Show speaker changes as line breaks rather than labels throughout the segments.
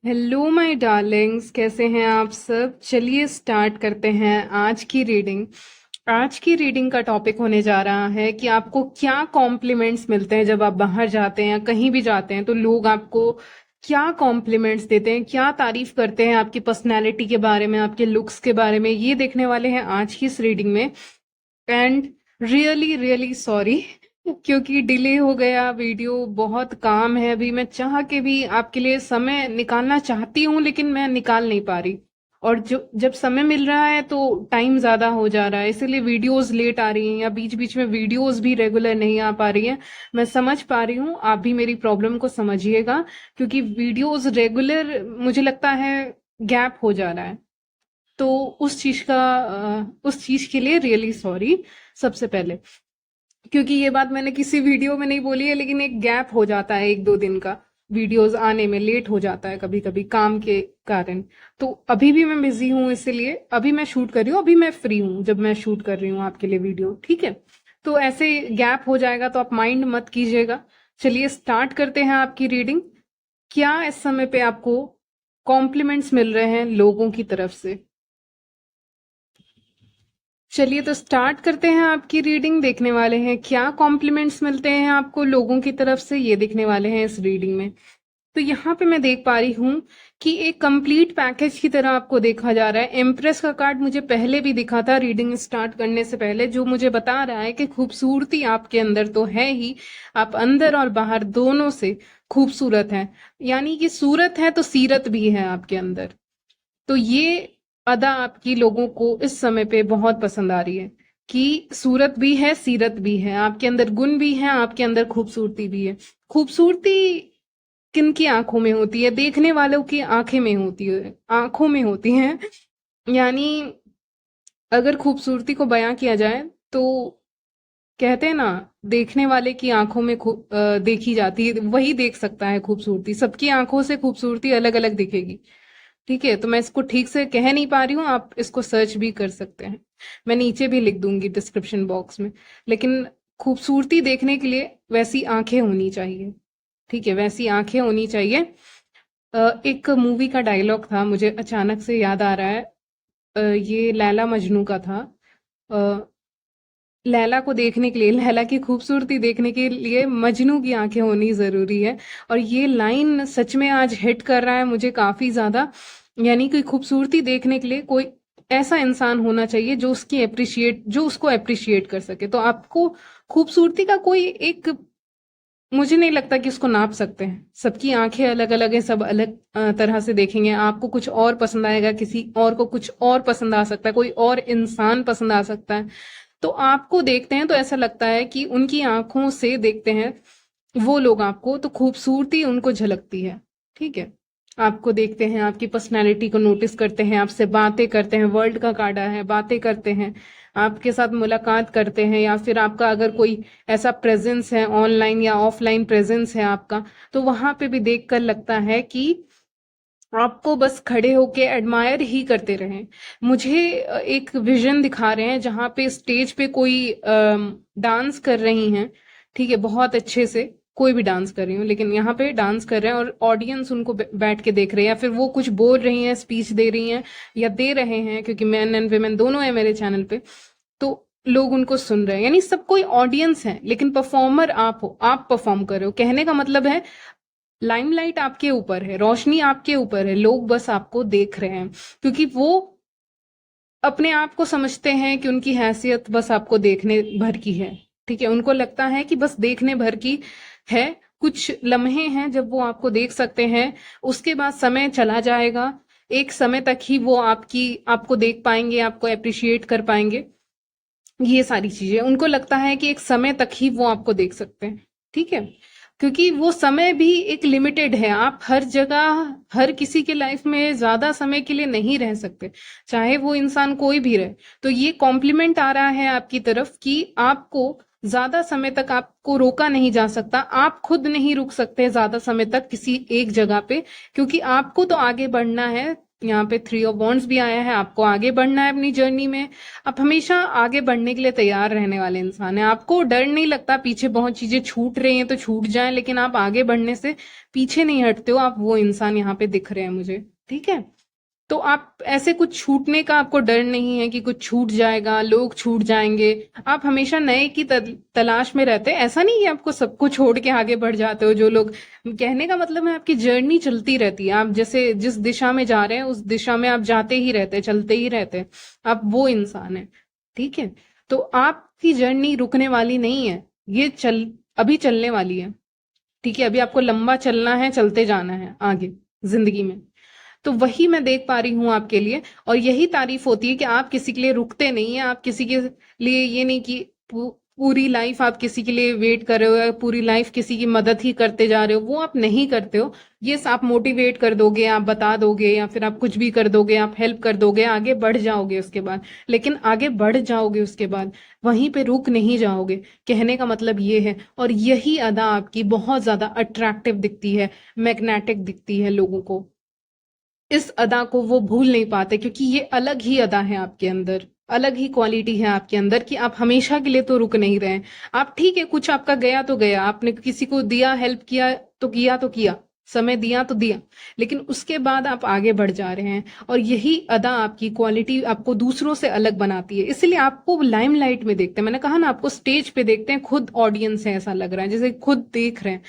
Hello my Darling's, कैसे हैं आप सब। चलिए स्टार्ट करते हैं आज की रीडिंग। आज की रीडिंग का टॉपिक होने जा रहा है कि आपको क्या कॉम्प्लीमेंट्स मिलते हैं जब आप बाहर जाते हैं या कहीं भी जाते हैं तो लोग आपको क्या कॉम्प्लीमेंट्स देते हैं, क्या तारीफ करते हैं आपकी पर्सनैलिटी के बारे में, आपके लुक्स के बारे में। ये देखने वाले हैं आज की इस रीडिंग में। एंड रियली रियली सॉरी क्योंकि डिले हो गया वीडियो। बहुत काम है, अभी मैं चाह के भी आपके लिए समय निकालना चाहती हूँ लेकिन मैं निकाल नहीं पा रही। और जो जब समय मिल रहा है तो टाइम ज्यादा हो जा रहा है, इसीलिए वीडियोस लेट आ रही हैं या बीच बीच में वीडियोस भी रेगुलर नहीं आ पा रही हैं। मैं समझ पा रही हूँ, आप भी मेरी प्रॉब्लम को समझिएगा क्योंकि वीडियोस रेगुलर मुझे लगता है गैप हो जा रहा है। तो उस चीज के लिए रियली सॉरी सबसे पहले। क्योंकि ये बात मैंने किसी वीडियो में नहीं बोली है लेकिन एक गैप हो जाता है 1-2 दिन का। वीडियोस आने में लेट हो जाता है कभी कभी काम के कारण। तो अभी भी मैं बिजी हूँ, इसीलिए अभी मैं शूट कर रही हूँ, अभी मैं फ्री हूँ जब मैं शूट कर रही हूँ आपके लिए वीडियो, ठीक है। तो ऐसे गैप हो जाएगा तो आप माइंड मत कीजिएगा। चलिए स्टार्ट करते हैं आपकी रीडिंग। क्या इस समय पे आपको कॉम्प्लीमेंट्स मिल रहे हैं लोगों की तरफ से। चलिए तो स्टार्ट करते हैं आपकी रीडिंग। देखने वाले हैं क्या कॉम्प्लीमेंट्स मिलते हैं आपको लोगों की तरफ से, ये देखने वाले हैं इस रीडिंग में। तो यहाँ पे मैं देख पा रही हूँ कि एक कंप्लीट पैकेज की तरह आपको देखा जा रहा है। एम्प्रेस का कार्ड मुझे पहले भी दिखा था रीडिंग स्टार्ट करने से पहले, जो मुझे बता रहा है कि खूबसूरती आपके अंदर तो है ही, आप अंदर और बाहर दोनों से खूबसूरत हैं। यानी कि सूरत है तो सीरत भी है आपके अंदर। तो ये अदा आपकी लोगों को इस समय पे बहुत पसंद आ रही है कि सूरत भी है सीरत भी है, आपके अंदर गुण भी है, आपके अंदर खूबसूरती भी है। खूबसूरती किनकी आंखों में होती है, देखने वालों की आंखें में होती है, आंखों में होती है। यानी अगर खूबसूरती को बयां किया जाए तो कहते हैं ना, देखने वाले की आंखों में देखी जाती है, वही देख सकता है खूबसूरती। सबकी आंखों से खूबसूरती अलग अलग दिखेगी, ठीक है। तो मैं इसको ठीक से कह नहीं पा रही हूँ, आप इसको सर्च भी कर सकते हैं, मैं नीचे भी लिख दूंगी डिस्क्रिप्शन बॉक्स में। लेकिन खूबसूरती देखने के लिए वैसी आंखें होनी चाहिए, ठीक है, वैसी आंखें होनी चाहिए। एक मूवी का डायलॉग था, मुझे अचानक से याद आ रहा है। ये लैला मजनू का था। अ, लैला को देखने के लिए, लैला की खूबसूरती देखने के लिए मजनू की आंखें होनी जरूरी है। और ये लाइन सच में आज हिट कर रहा है मुझे काफी ज्यादा। यानी कि खूबसूरती देखने के लिए कोई ऐसा इंसान होना चाहिए जो उसको अप्रिशिएट कर सके। तो आपको खूबसूरती का कोई एक, मुझे नहीं लगता कि उसको नाप सकते हैं। सबकी आंखें अलग अलग है, सब अलग तरह से देखेंगे। आपको कुछ और पसंद आएगा, किसी और को कुछ और पसंद आ सकता है, कोई और इंसान पसंद आ सकता है। तो आपको देखते हैं तो ऐसा लगता है कि उनकी आंखों से देखते हैं वो लोग आपको, तो खूबसूरती उनको झलकती है, ठीक है। आपको देखते हैं, आपकी पर्सनालिटी को नोटिस करते हैं, आपसे बातें करते हैं, वर्ल्ड का कार्ड है, बातें करते हैं, आपके साथ मुलाकात करते हैं, या फिर आपका अगर कोई ऐसा प्रेजेंस है ऑनलाइन या ऑफलाइन प्रेजेंस है आपका, तो वहां पे भी देखकर लगता है कि आपको बस खड़े होके एडमायर ही करते रहें। मुझे एक विजन दिखा रहे हैं जहां पे स्टेज पे कोई डांस कर रही हैं, ठीक है, बहुत अच्छे से। कोई भी डांस कर रही हूँ लेकिन यहाँ पे डांस कर रहे हैं और ऑडियंस उनको बैठ के देख रहे हैं, या फिर वो कुछ बोल रही हैं, स्पीच दे रही हैं या दे रहे हैं, क्योंकि मैन एंड वुमेन दोनों है मेरे चैनल पे। तो लोग उनको सुन रहे हैं, यानी सब कोई ऑडियंस है लेकिन परफॉर्मर आप हो, आप परफॉर्म कर रहे हो। कहने का मतलब है लाइमलाइट आपके ऊपर है, रोशनी आपके ऊपर है, लोग बस आपको देख रहे हैं क्योंकि वो अपने आप को समझते हैं कि उनकी हैसियत बस आपको देखने भर की है, ठीक है। उनको लगता है कि बस देखने भर की है। कुछ लम्हे हैं जब वो आपको देख सकते हैं, उसके बाद समय चला जाएगा। एक समय तक ही वो आपको देख पाएंगे, आपको अप्रिशिएट कर पाएंगे। ये सारी चीजें उनको लगता है कि एक समय तक ही वो आपको देख सकते हैं, ठीक है। क्योंकि वो समय भी एक लिमिटेड है, आप हर जगह हर किसी के लाइफ में ज्यादा समय के लिए नहीं रह सकते, चाहे वो इंसान कोई भी रहे। तो ये कॉम्प्लीमेंट आ रहा है आपकी तरफ कि आपको ज्यादा समय तक आपको रोका नहीं जा सकता, आप खुद नहीं रुक सकते ज्यादा समय तक किसी एक जगह पे, क्योंकि आपको तो आगे बढ़ना है। यहाँ पे 3 ऑफ वॉन्ड्स भी आया है, आपको आगे बढ़ना है अपनी जर्नी में। आप हमेशा आगे बढ़ने के लिए तैयार रहने वाले इंसान हैं। आपको डर नहीं लगता पीछे बहुत चीजें छूट रही हैं तो छूट जाएं, लेकिन आप आगे बढ़ने से पीछे नहीं हटते हो। आप वो इंसान यहाँ पे दिख रहे हैं मुझे, ठीक है। तो आप ऐसे कुछ छूटने का आपको डर नहीं है कि कुछ छूट जाएगा, लोग छूट जाएंगे। आप हमेशा नए की तलाश में रहते हैं। ऐसा नहीं है आपको सबको छोड़ के आगे बढ़ जाते हो। जो लोग, कहने का मतलब है आपकी जर्नी चलती रहती है। आप जैसे जिस दिशा में जा रहे हैं उस दिशा में आप जाते ही रहते हैं, चलते ही रहते हैं। आप वो इंसान है, ठीक है। तो आपकी जर्नी रुकने वाली नहीं है, ये अभी चलने वाली है, ठीक है। अभी आपको लंबा चलना है, चलते जाना है आगे जिंदगी में। तो वही मैं देख पा रही हूँ आपके लिए, और यही तारीफ होती है कि आप किसी के लिए रुकते नहीं है। आप किसी के लिए ये नहीं कि पूरी लाइफ आप किसी के लिए वेट कर रहे हो या पूरी लाइफ किसी की मदद ही करते जा रहे हो, वो आप नहीं करते हो। ये आप मोटिवेट कर दोगे, आप बता दोगे, या फिर आप कुछ भी कर दोगे, आप हेल्प कर दोगे, आगे बढ़ जाओगे उसके बाद। लेकिन आगे बढ़ जाओगे उसके बाद, वहीं पे रुक नहीं जाओगे। कहने का मतलब ये है, और यही अदा आपकी बहुत ज्यादा अट्रैक्टिव दिखती है, मैग्नेटिक दिखती है लोगों को। इस अदा को वो भूल नहीं पाते, क्योंकि ये अलग ही अदा है आपके अंदर, अलग ही क्वालिटी है आपके अंदर कि आप हमेशा के लिए तो रुक नहीं रहे। आप ठीक है, कुछ आपका गया तो गया, आपने किसी को दिया, हेल्प किया तो किया, तो किया, समय दिया तो दिया, लेकिन उसके बाद आप आगे बढ़ जा रहे हैं। और यही अदा आपकी क्वालिटी आपको दूसरों से अलग बनाती है। इसलिए आपको लाइमलाइट में देखते हैं। मैंने कहा ना, आपको स्टेज पे देखते हैं, खुद ऑडियंस है ऐसा लग रहा है, जैसे खुद देख रहे हैं।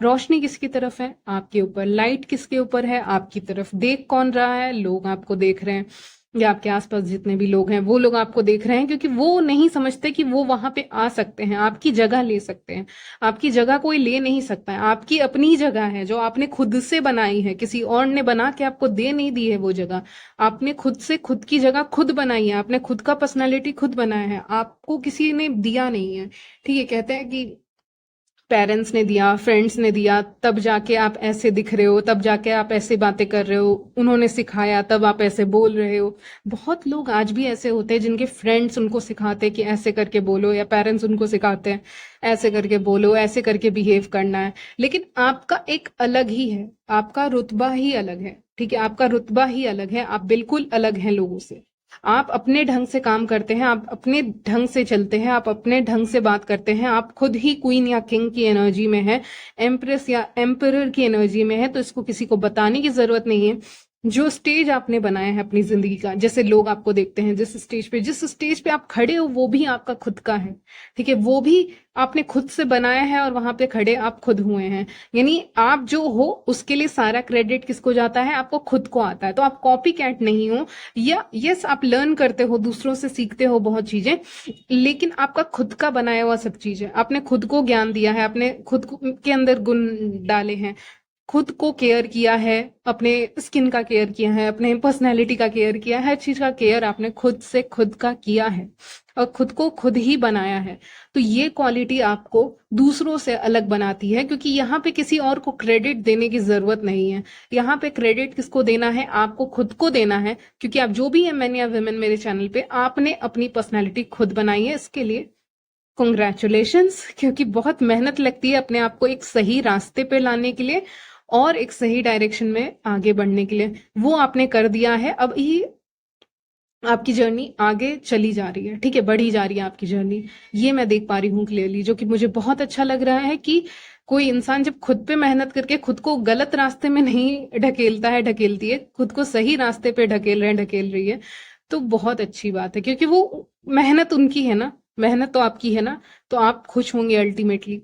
रोशनी किसकी तरफ है? आपके ऊपर। लाइट किसके ऊपर है? आपकी तरफ। देख कौन रहा है? लोग आपको देख रहे हैं, या आपके आसपास जितने भी लोग हैं वो लोग आपको देख रहे हैं, क्योंकि वो नहीं समझते कि वो वहां पे आ सकते हैं, आपकी जगह ले सकते हैं। आपकी जगह कोई ले नहीं सकता है, आपकी अपनी जगह है जो आपने खुद से बनाई है, किसी और ने बना के आपको दे नहीं दी है वो जगह। आपने खुद से खुद की जगह खुद बनाई है, आपने खुद का पर्सनैलिटी खुद बनाया है, आपको किसी ने दिया नहीं है। ठीक है, कहते हैं कि पेरेंट्स ने दिया, फ्रेंड्स ने दिया, तब जाके आप ऐसे दिख रहे हो, तब जाके आप ऐसे बातें कर रहे हो, उन्होंने सिखाया तब आप ऐसे बोल रहे हो। बहुत लोग आज भी ऐसे होते हैं जिनके फ्रेंड्स उनको सिखाते हैं कि ऐसे करके बोलो, या पेरेंट्स उनको सिखाते हैं ऐसे करके बोलो, ऐसे करके बिहेव करना है। लेकिन आपका एक अलग ही है, आपका रुतबा ही अलग है, ठीक है। आपका रुतबा ही अलग है, आप बिल्कुल अलग हैं लोगों से। आप अपने ढंग से काम करते हैं, आप अपने ढंग से चलते हैं, आप अपने ढंग से बात करते हैं। आप खुद ही क्वीन या किंग की एनर्जी में है, एम्प्रेस या एम्परर की एनर्जी में है, तो इसको किसी को बताने की जरूरत नहीं है। जो स्टेज आपने बनाया है अपनी जिंदगी का, जैसे लोग आपको देखते हैं, जिस स्टेज पे आप खड़े हो वो भी आपका खुद का है, ठीक है। वो भी आपने खुद से बनाया है, और वहां पे खड़े आप खुद हुए हैं। यानी आप जो हो उसके लिए सारा क्रेडिट किसको जाता है? आपको खुद को आता है। तो आप कॉपी कैट नहीं हो, या यस आप लर्न करते हो, दूसरों से सीखते हो बहुत चीजें, लेकिन आपका खुद का बनाया हुआ सब चीज है। आपने खुद को ज्ञान दिया है, आपने के अंदर गुण डाले हैं, खुद को केयर किया है, अपने स्किन का केयर किया है, अपने पर्सनैलिटी का केयर किया है, हर चीज का केयर आपने खुद से खुद का किया है, और खुद को खुद ही बनाया है। तो ये क्वालिटी आपको दूसरों से अलग बनाती है, क्योंकि यहाँ पे किसी और को क्रेडिट देने की जरूरत नहीं है। यहाँ पे क्रेडिट किसको देना है? आपको खुद को देना है, क्योंकि आप जो भी है, मैन या वुमेन मेरे चैनल पे, आपने अपनी पर्सनैलिटी खुद बनाई है। इसके लिए कॉन्ग्रेचुलेशंस, क्योंकि बहुत मेहनत लगती है अपने आप को एक सही रास्ते पे लाने के लिए, और एक सही डायरेक्शन में आगे बढ़ने के लिए। वो आपने कर दिया है। अब ही आपकी जर्नी आगे चली जा रही है, ठीक है, बढ़ी जा रही है आपकी जर्नी। ये मैं देख पा रही हूँ क्लियरली, जो कि मुझे बहुत अच्छा लग रहा है कि कोई इंसान जब खुद पे मेहनत करके खुद को गलत रास्ते में नहीं ढकेलता है, ढकेलती है, खुद को सही रास्ते पे ढकेल रही है, तो बहुत अच्छी बात है। क्योंकि वो मेहनत उनकी है ना, मेहनत तो आपकी है ना, तो आप खुश होंगे अल्टीमेटली।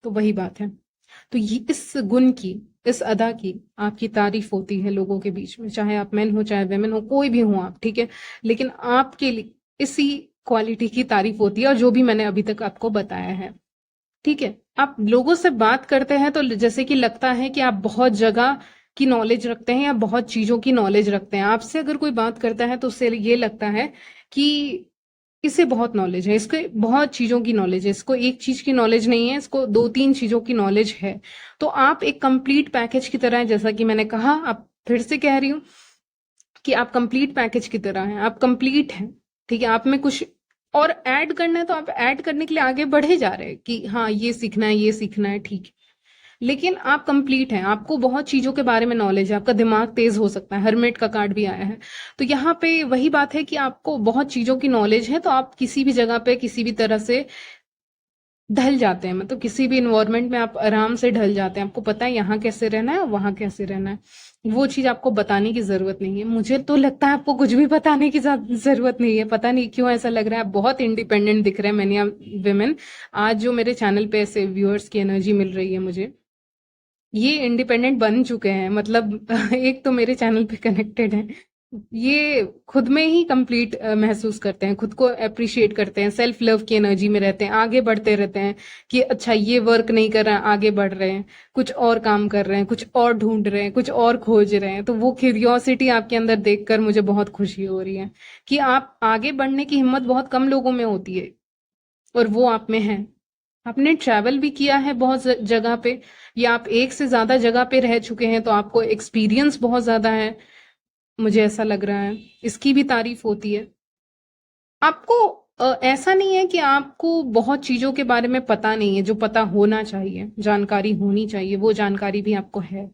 तो वही बात है। तो ये इस गुण की, इस अदा की आपकी तारीफ होती है लोगों के बीच में, चाहे आप मेन हो चाहे वेमेन हो, कोई भी हो आप, ठीक है। लेकिन आपके लिए इसी क्वालिटी की तारीफ होती है, और जो भी मैंने अभी तक आपको बताया है, ठीक है। आप लोगों से बात करते हैं तो जैसे कि लगता है कि आप बहुत जगह की नॉलेज रखते हैं, या बहुत चीजों की नॉलेज रखते हैं। आपसे अगर कोई बात करता है तो उससे ये लगता है कि इसे बहुत नॉलेज है, इसको बहुत चीजों की नॉलेज है, इसको एक चीज की नॉलेज नहीं है, इसको 2-3 चीजों की नॉलेज है। तो आप एक कंप्लीट पैकेज की तरह है, जैसा कि मैंने कहा, आप फिर से कह रही हूँ कि आप कंप्लीट पैकेज की तरह हैं, आप कंप्लीट हैं, ठीक है। आप में कुछ और ऐड करना है तो आप ऐड करने के लिए आगे बढ़े जा रहे हैं कि हाँ ये सीखना है, ये सीखना है, ठीक है। लेकिन आप कंप्लीट हैं, आपको बहुत चीजों के बारे में नॉलेज है, आपका दिमाग तेज हो सकता है, हरमेट का कार्ड भी आया है। तो यहाँ पे वही बात है कि आपको बहुत चीजों की नॉलेज है, तो आप किसी भी जगह पे किसी भी तरह से ढल जाते हैं, मतलब किसी भी इन्वायरमेंट में आप आराम से ढल जाते हैं, आपको पता है यहाँ कैसे रहना है और वहां कैसे रहना है। वो चीज आपको बताने की जरूरत नहीं है। मुझे तो लगता है आपको कुछ भी बताने की जरूरत नहीं है, पता नहीं क्यों ऐसा लग रहा है, आप बहुत इंडिपेंडेंट दिख रहे हैं मैनी विमेन। आज जो मेरे चैनल पे ऐसे व्यूअर्स की एनर्जी मिल रही है मुझे, ये इंडिपेंडेंट बन चुके हैं, मतलब एक तो मेरे चैनल पे कनेक्टेड हैं, ये खुद में ही कंप्लीट महसूस करते हैं, खुद को अप्रिशिएट करते हैं, सेल्फ लव की एनर्जी में रहते हैं, आगे बढ़ते रहते हैं कि अच्छा ये वर्क नहीं कर रहा है, आगे बढ़ रहे हैं, कुछ और काम कर रहे हैं, कुछ और ढूंढ रहे हैं, कुछ और खोज रहे हैं। तो वो क्यूरियोसिटी आपके अंदर देखकर मुझे बहुत खुशी हो रही है कि आप आगे बढ़ने की हिम्मत बहुत कम लोगों में होती है और वो आप में है। आपने ट्रैवल भी किया है बहुत जगह पे, या आप एक से ज्यादा जगह पे रह चुके हैं, तो आपको एक्सपीरियंस बहुत ज्यादा है, मुझे ऐसा लग रहा है, इसकी भी तारीफ होती है। आपको ऐसा नहीं है कि आपको बहुत चीजों के बारे में पता नहीं है, जो पता होना चाहिए, जानकारी होनी चाहिए, वो जानकारी भी आपको है,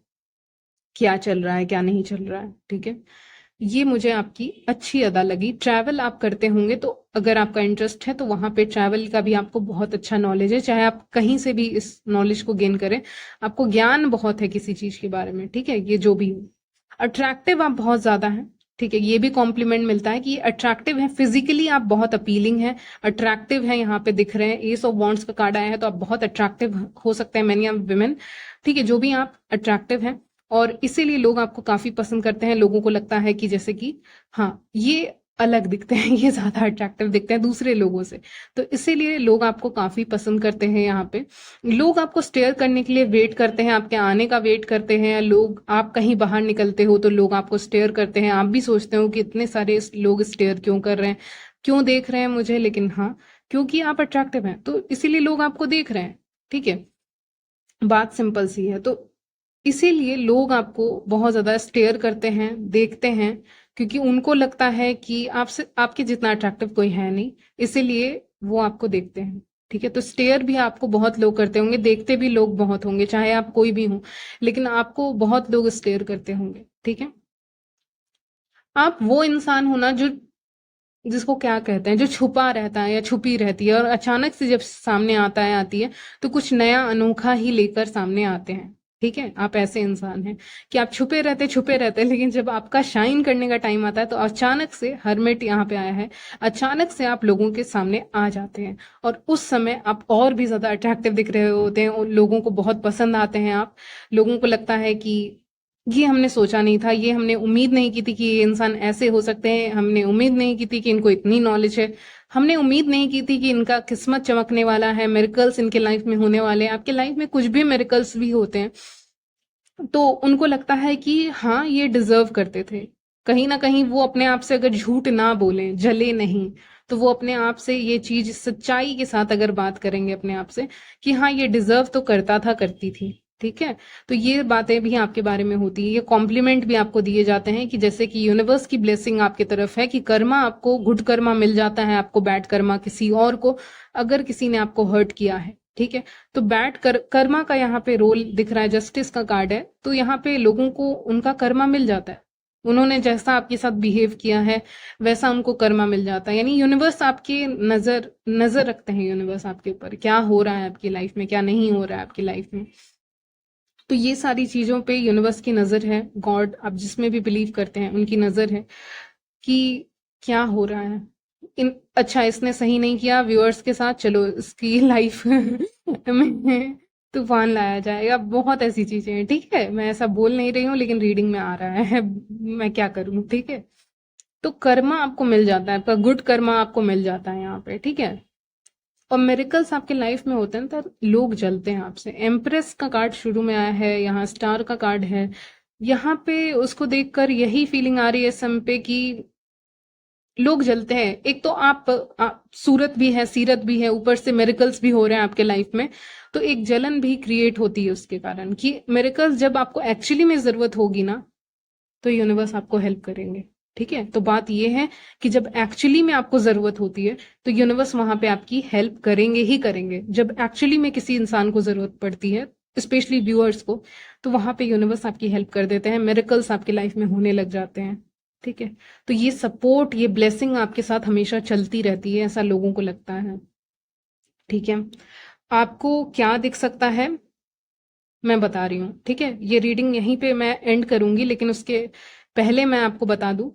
क्या चल रहा है क्या नहीं चल रहा है, ठीक है। ये मुझे आपकी अच्छी अदा लगी। ट्रैवल आप करते होंगे, तो अगर आपका इंटरेस्ट है तो वहां पे ट्रैवल का भी आपको बहुत अच्छा नॉलेज है, चाहे आप कहीं से भी इस नॉलेज को गेन करें, आपको ज्ञान बहुत है किसी चीज के बारे में, ठीक है, ये जो भी हो। अट्रैक्टिव आप बहुत ज्यादा हैं, ठीक है, ये भी कॉम्प्लीमेंट मिलता है कि ये अट्रैक्टिव है, फिजिकली आप बहुत अपीलिंग है, अट्रैक्टिव है, यहाँ पे दिख रहे हैं, एस ऑफ वॉन्ड्स का कार्ड आया है, तो आप बहुत अट्रैक्टिव हो सकते हैं, मैनी विमेन, ठीक है, जो भी आप अट्रैक्टिव हैं, और इसीलिए लोग आपको काफी पसंद करते हैं। लोगों को लगता है कि जैसे कि हाँ, ये अलग दिखते हैं, ये ज्यादा अट्रैक्टिव दिखते हैं दूसरे लोगों से, तो इसीलिए लोग आपको काफी पसंद करते हैं। यहाँ पे लोग आपको स्टेयर करने के लिए वेट करते हैं, आपके आने का वेट करते हैं। लोग, आप कहीं बाहर निकलते हो तो लोग आपको स्टेयर करते हैं, आप भी सोचते हो कि इतने सारे लोग स्टेयर क्यों कर रहे हैं, क्यों देख रहे हैं मुझे, लेकिन हाँ, क्योंकि आप अट्रैक्टिव हैं, तो इसीलिए लोग आपको देख रहे हैं, ठीक है, बात सिंपल सी है। तो इसीलिए लोग आपको बहुत ज्यादा स्टेयर करते हैं, देखते हैं, क्योंकि उनको लगता है कि आपसे, आपके जितना अट्रैक्टिव कोई है नहीं, इसीलिए वो आपको देखते हैं, ठीक है। तो स्टेयर भी आपको बहुत लोग करते होंगे, देखते भी लोग बहुत होंगे, चाहे आप कोई भी हो, लेकिन आपको बहुत लोग स्टेयर करते होंगे, ठीक है। आप वो इंसान हो ना जो, जिसको क्या कहते हैं, जो छुपा रहता है या छुपी रहती है, और अचानक से जब सामने आता है, आती है, तो कुछ नया अनोखा ही लेकर सामने आते हैं, ठीक है। आप ऐसे इंसान हैं कि आप छुपे रहते, लेकिन जब आपका शाइन करने का टाइम आता है, तो अचानक से, हरमेट यहाँ पे आया है, अचानक से आप लोगों के सामने आ जाते हैं, और उस समय आप और भी ज्यादा अट्रैक्टिव दिख रहे होते हैं, और लोगों को बहुत पसंद आते हैं आप। लोगों को लगता है कि ये हमने सोचा नहीं था, ये हमने उम्मीद नहीं की थी कि ये इंसान ऐसे हो सकते हैं, हमने उम्मीद नहीं की थी कि इनको इतनी नॉलेज है, हमने उम्मीद नहीं की थी कि इनका किस्मत चमकने वाला है, मिरेकल्स इनके लाइफ में होने वाले हैं। आपके लाइफ में कुछ भी मिरेकल्स भी होते हैं, तो उनको लगता है कि हाँ, ये डिजर्व करते थे। कहीं ना कहीं वो अपने आप से अगर झूठ ना बोले, जले नहीं, तो वो अपने आप से ये चीज सच्चाई के साथ अगर बात करेंगे अपने आप से कि हाँ, ये डिजर्व तो करता था, करती थी, ठीक है। तो ये बातें भी आपके बारे में होती है, ये कॉम्प्लीमेंट भी आपको दिए जाते हैं कि जैसे कि यूनिवर्स की ब्लेसिंग आपकी तरफ है, कि कर्मा आपको, गुड कर्मा मिल जाता है आपको, बैड कर्मा किसी और को, अगर किसी ने आपको हर्ट किया है, ठीक है। तो बैड कर्मा का यहाँ पे रोल दिख रहा है, जस्टिस का कार्ड है, तो यहाँ पे लोगों को उनका कर्मा मिल जाता है, उन्होंने जैसा आपके साथ बिहेव किया है वैसा उनको कर्मा मिल जाता है। यानी यूनिवर्स आपके नजर नजर रखते हैं, यूनिवर्स आपके ऊपर, क्या हो रहा है आपकी लाइफ में, क्या नहीं हो रहा है आपकी लाइफ में। तो ये सारी चीजों पे यूनिवर्स की नजर है, गॉड, आप जिसमें भी बिलीव करते हैं, उनकी नजर है कि क्या हो रहा है। अच्छा, इसने सही नहीं किया व्यूअर्स के साथ, चलो इसकी लाइफ में तूफान लाया जाएगा, बहुत ऐसी चीजें हैं, ठीक है। मैं ऐसा बोल नहीं रही हूँ, लेकिन रीडिंग में आ रहा है, मैं क्या करूँ, ठीक है। तो कर्मा आपको मिल जाता है, आपका गुड कर्मा आपको मिल जाता है यहाँ पे, ठीक है। और मेरिकल्स आपके लाइफ में होते हैं, तो लोग जलते हैं आपसे। एम्प्रेस का कार्ड शुरू में आया है, यहाँ स्टार का कार्ड है, यहाँ पे उसको देखकर यही फीलिंग आ रही है सम पे कि लोग जलते हैं। एक तो आप सूरत भी है, सीरत भी है, ऊपर से मेरिकल्स भी हो रहे हैं आपके लाइफ में, तो एक जलन भी क्रिएट होती है उसके कारण, कि मेरिकल्स जब आपको एक्चुअली में जरूरत होगी ना, तो यूनिवर्स आपको हेल्प करेंगे, ठीक है। तो बात यह है कि जब एक्चुअली में आपको जरूरत होती है, तो यूनिवर्स वहां पे आपकी हेल्प करेंगे ही करेंगे। जब एक्चुअली में किसी इंसान को जरूरत पड़ती है, स्पेशली व्यूअर्स को, तो वहां पे यूनिवर्स आपकी हेल्प कर देते हैं, मिरेकल्स आपकी लाइफ में होने लग जाते हैं। ठीक है, तो ये सपोर्ट, ये ब्लेसिंग आपके साथ हमेशा चलती रहती है, ऐसा लोगों को लगता है। ठीक है, आपको क्या दिख सकता है मैं बता रही हूँ। ठीक है, ये रीडिंग यहीं पे मैं एंड करूंगी, लेकिन उसके पहले मैं आपको बता दूं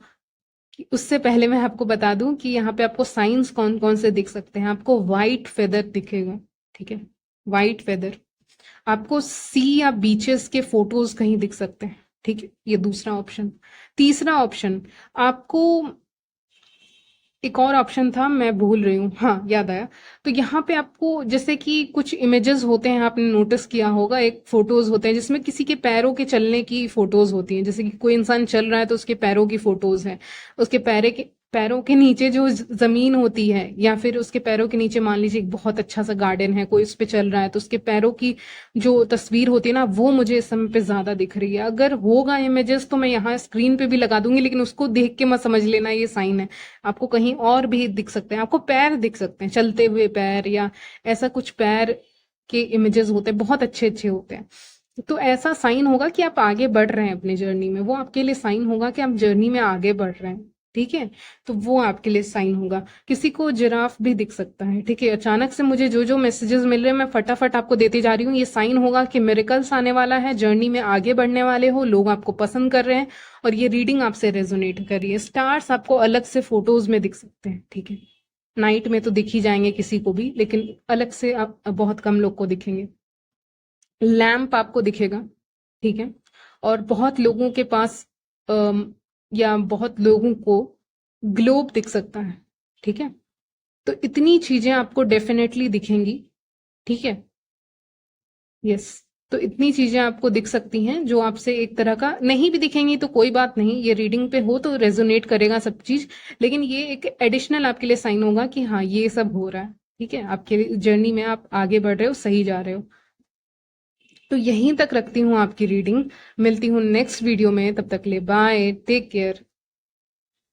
उससे पहले मैं आपको बता दूं कि यहाँ पे आपको साइंस कौन कौन से दिख सकते हैं। आपको वाइट फेदर दिखेगा। ठीक है, वाइट फेदर। आपको सी या बीचेस के फोटोज कहीं दिख सकते हैं। ठीक है, ये दूसरा ऑप्शन। तीसरा ऑप्शन, आपको एक और ऑप्शन था, मैं भूल रही हूँ, हाँ याद आया। तो यहाँ पे आपको जैसे कि कुछ इमेजेस होते हैं, आपने नोटिस किया होगा, एक फोटोज होते हैं जिसमें किसी के पैरों के चलने की फोटोज होती हैं। जैसे कि कोई इंसान चल रहा है तो उसके पैरों की फोटोज है, उसके पैरों के नीचे जो जमीन होती है, या फिर उसके पैरों के नीचे मान लीजिए एक बहुत अच्छा सा गार्डन है, कोई उस पे चल रहा है, तो उसके पैरों की जो तस्वीर होती है ना, वो मुझे इस समय पे ज्यादा दिख रही है। अगर होगा इमेजेस तो मैं यहाँ स्क्रीन पे भी लगा दूंगी, लेकिन उसको देख के मत समझ लेना ये साइन है। आपको कहीं और भी दिख सकते हैं, आपको पैर दिख सकते हैं, चलते हुए पैर, या ऐसा कुछ पैर के इमेजेस होते हैं, बहुत अच्छे अच्छे होते हैं। तो ऐसा साइन होगा कि आप आगे बढ़ रहे हैं अपनी जर्नी में, वो आपके लिए साइन होगा कि आप जर्नी में आगे बढ़ रहे हैं। ठीक है, तो वो आपके लिए साइन होगा। किसी को जिराफ भी दिख सकता है। ठीक है, अचानक से मुझे जो जो मैसेजेस मिल रहे हैं मैं फटाफट आपको देती जा रही हूँ। ये साइन होगा कि मिरेकल्स आने वाला है, जर्नी में आगे बढ़ने वाले हो, लोग आपको पसंद कर रहे हैं, और ये रीडिंग आपसे रेजोनेट कर रही है। स्टार्स आपको अलग से फोटोज में दिख सकते हैं। ठीक है, नाइट में तो दिख ही जाएंगे किसी को भी, लेकिन अलग से आप बहुत कम लोग को दिखेंगे। लैंप आपको दिखेगा। ठीक है, और बहुत लोगों के पास या बहुत लोगों को ग्लोब दिख सकता है। ठीक है, तो इतनी चीजें आपको डेफिनेटली दिखेंगी। ठीक है, यस, तो इतनी चीजें आपको दिख सकती हैं जो आपसे एक तरह का, नहीं भी दिखेंगी तो कोई बात नहीं, ये रीडिंग पे हो तो रेजोनेट करेगा सब चीज, लेकिन ये एक एडिशनल आपके लिए साइन होगा कि हाँ ये सब हो रहा है। ठीक है, आपके जर्नी में आप आगे बढ़ रहे हो, सही जा रहे हो। तो यहीं तक रखती हूँ आपकी रीडिंग। मिलती हूँ नेक्स्ट वीडियो में, तब तक ले बाय, टेक केयर।